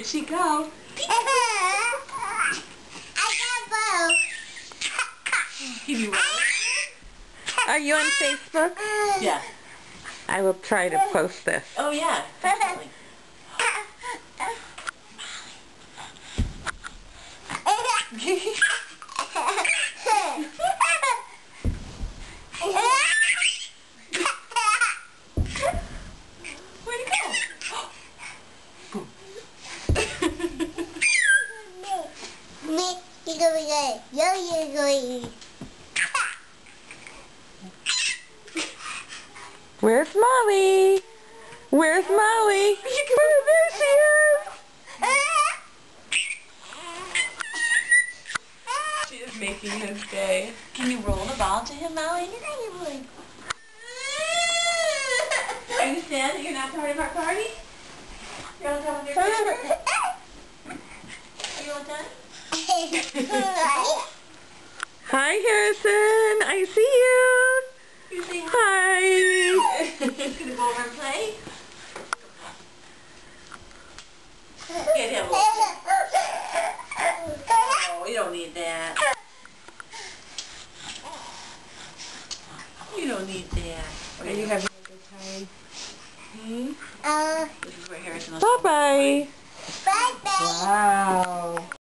she go. Can you roll? Are you on Facebook? Yeah. I will try to post this. Oh yeah, definitely. Where'd he go? Where's Molly? Where's Molly? Oh, there she is. She is making his day. Can you roll the ball to him, Molly? Are you sad that you're not part of our party? You're all done with your picture? Are you all done? Hi, Harrison. I see you. You say hi. Hi. Gonna go over and play? Get him. Oh, you don't need that. You don't need that. Are you having a good time? This is where Harrison will Bye-bye. Bye-bye. Wow.